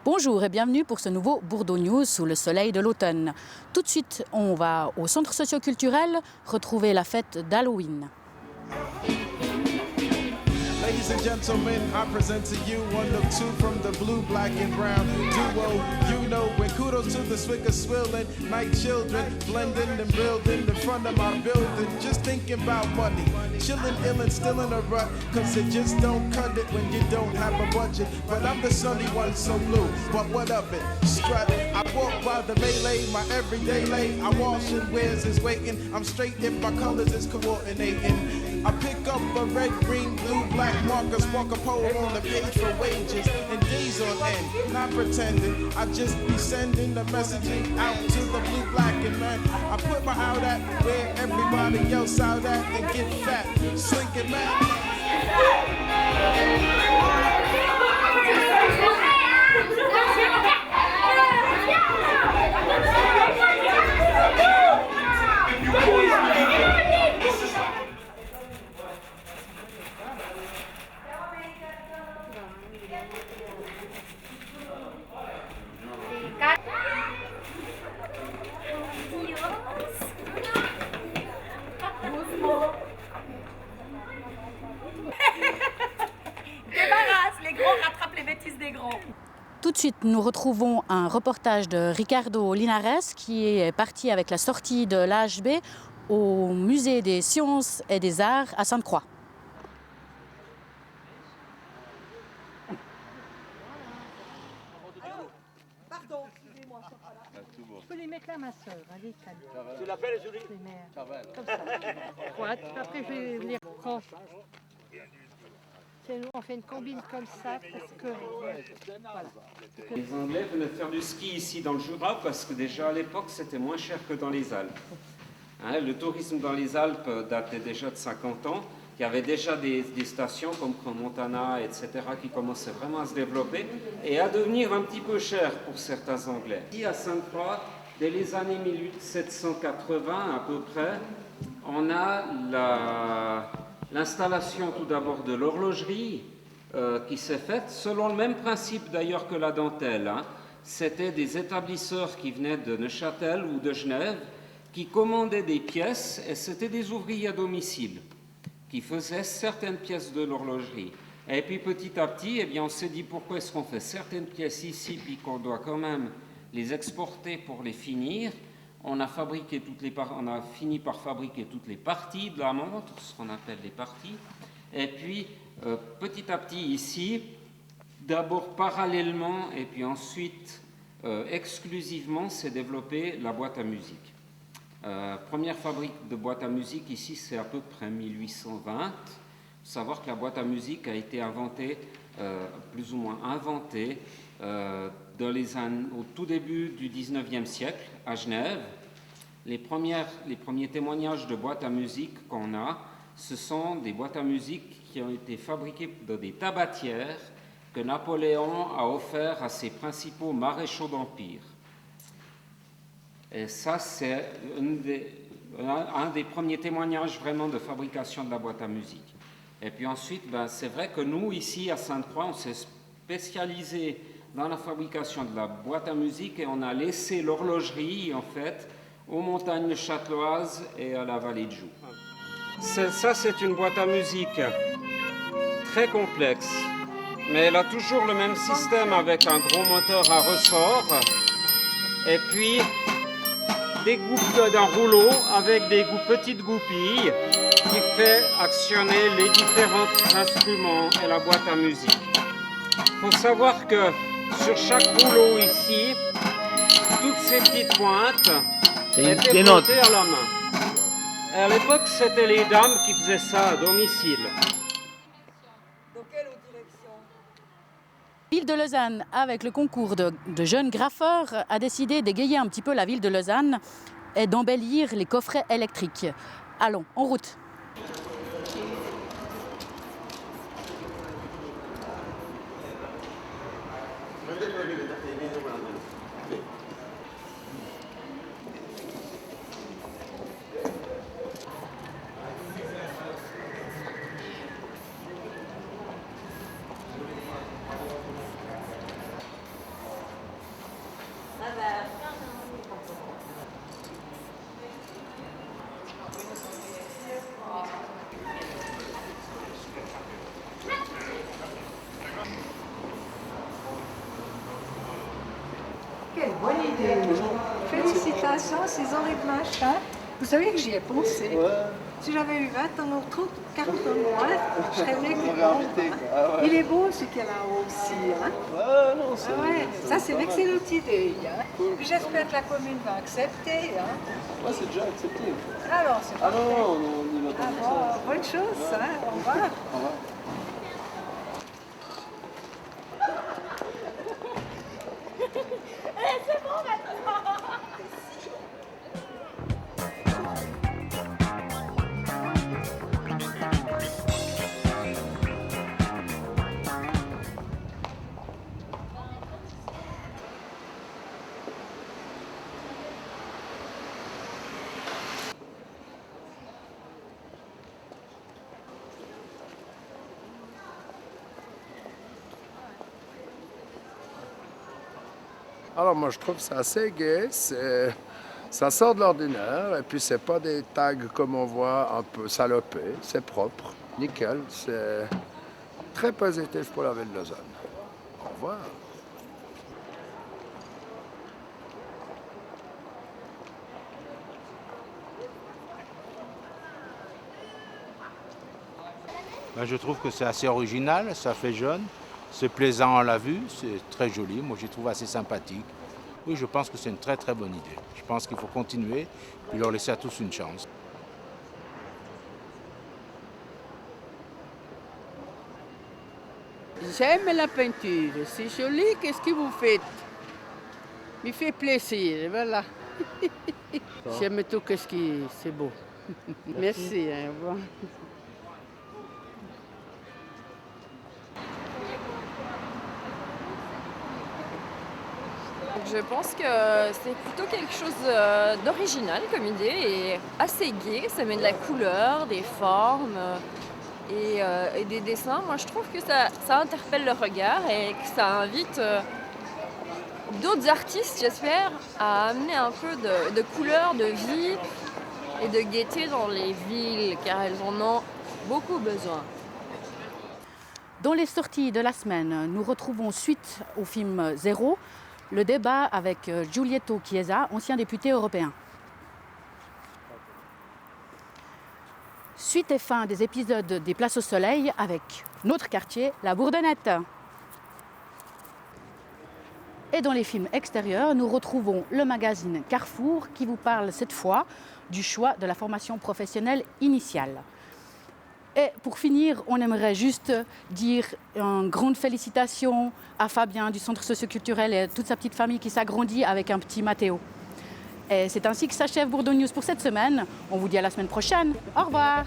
Bonjour et bienvenue pour ce nouveau Bourdeaux News sous le soleil de l'automne. Tout de suite, on va au centre socio-culturel retrouver la fête d'Halloween. Ladies and gentlemen, I present to you one of two from the blue, black and brown duo. You know, and kudos to the Swicker Swillin', night children, blending and building in front of my building. Just thinking about money, chillin', illin', still in a rut, cause it just don't cut it when you don't have a budget. But I'm the sunny one, so blue, but what of it? Strut, I walk by the melee, my everyday lay. I wash and wears is waiting. I'm straight if my colors is coordinating. I pick up a red, green, blue, black marker, spark a poem on the page for wages and days on end. Not pretending, I just be sending the messaging out to the blue, black, and man. I put my out at where everybody else out at and get fat, slinking man. Tout de suite, nous retrouvons un reportage de Ricardo Linares qui est parti avec la sortie de l'AHB au musée des sciences et des arts à Sainte-Croix. Pardon, excusez-moi. Je peux les mettre là, ma soeur. Allez, calme. Tu l'appelles, Julie? Les mères. Comme ça. Voilà, après, je vais les reprendre. Nous, on fait une combine comme ça parce que... Voilà. Les Anglais venaient faire du ski ici dans le Jura parce que déjà à l'époque c'était moins cher que dans les Alpes. Hein, le tourisme dans les Alpes datait déjà de 50 ans. Il y avait déjà des stations comme Crans-Montana, etc. qui commençaient vraiment à se développer et à devenir un petit peu cher pour certains Anglais. Ici à Sainte-Croix, dès les années 1780 à peu près, on a l'installation tout d'abord de l'horlogerie qui s'est faite, selon le même principe d'ailleurs que la dentelle. Hein. C'était des établisseurs qui venaient de Neuchâtel ou de Genève, qui commandaient des pièces, et c'était des ouvriers à domicile, qui faisaient certaines pièces de l'horlogerie. Et puis petit à petit, eh bien, on s'est dit pourquoi est-ce qu'on fait certaines pièces ici, puis qu'on doit quand même les exporter pour les finir. On a fini par fabriquer toutes les parties de la montre, ce qu'on appelle les parties. Et puis, petit à petit ici, d'abord parallèlement et puis ensuite exclusivement, s'est développée la boîte à musique. Première fabrique de boîte à musique ici, c'est à peu près 1820. Il faut savoir que la boîte à musique a été inventée, plus ou moins inventée, au tout début du 19e siècle, à Genève. Les premiers témoignages de boîtes à musique qu'on a, ce sont des boîtes à musique qui ont été fabriquées dans des tabatières que Napoléon a offert à ses principaux maréchaux d'Empire. Et ça, c'est un des premiers témoignages vraiment de fabrication de la boîte à musique. Et puis ensuite, c'est vrai que nous, ici à Sainte-Croix, on s'est spécialisé dans la fabrication de la boîte à musique et on a laissé l'horlogerie, en fait, aux montagnes châteloises et à la vallée de Joux. Ça, c'est une boîte à musique très complexe, mais elle a toujours le même système avec un gros moteur à ressort et puis des goupes d'un rouleau avec des petites goupilles qui fait actionner les différents instruments et la boîte à musique. Il faut savoir que sur chaque rouleau ici, toutes ces petites pointes étaient montées à la main. Et à l'époque, c'était les dames qui faisaient ça à domicile. Dans quelle direction? La ville de Lausanne, avec le concours de jeunes graffeurs, a décidé d'égayer un petit peu la ville de Lausanne et d'embellir les coffrets électriques. Allons, en route. félicitations, ces horribles machins. Vous savez que j'y ai pensé. Ouais. Si j'avais eu 20 ans ou 30, 40 ans de moins, je serais venue avec les invité, bombes, quoi. Ah ouais. Il est beau ce qu'il y a là-haut aussi. Hein. Ouais, non, c'est... Ah ouais, ça c'est pas mal. l'excellente idée. Hein. Cool. Puis j'espère que la commune va accepter. Hein. Ouais, c'est déjà accepté. Alors, c'est Ah parfait. non, on y va Ah comme bon, ça. bonne chose, hein. Au revoir. Au revoir. Alors moi je trouve ça assez gai, ça sort de l'ordinaire et puis c'est pas des tags comme on voit un peu salopés, c'est propre, nickel, c'est très positif pour la ville de Lausanne. Au revoir. Ben, je trouve que c'est assez original, ça fait jeune, c'est plaisant à la vue, c'est très joli, moi je trouve assez sympathique. Oui, je pense que c'est une très très bonne idée. Je pense qu'il faut continuer et leur laisser à tous une chance. J'aime la peinture, c'est joli, qu'est-ce que vous faites? Il fait plaisir, voilà. J'aime tout ce qui c'est beau. Merci, au revoir. Je pense que c'est plutôt quelque chose d'original comme idée et assez gai. Ça met de la couleur, des formes et des dessins. Moi, je trouve que ça interpelle le regard et que ça invite d'autres artistes, j'espère, à amener un peu de couleur, de vie et de gaieté dans les villes, car elles en ont beaucoup besoin. Dans les sorties de la semaine, nous retrouvons suite au film Zéro, le débat avec Giulietto Chiesa, ancien député européen. Suite et fin des épisodes des Places au Soleil avec notre quartier, la Bourdonnette. Et dans les films extérieurs, nous retrouvons le magazine Carrefour qui vous parle cette fois du choix de la formation professionnelle initiale. Et pour finir, on aimerait juste dire une grande félicitation à Fabien du Centre socioculturel et toute sa petite famille qui s'agrandit avec un petit Mathéo. Et c'est ainsi que s'achève Bourdon News pour cette semaine. On vous dit à la semaine prochaine. Au revoir.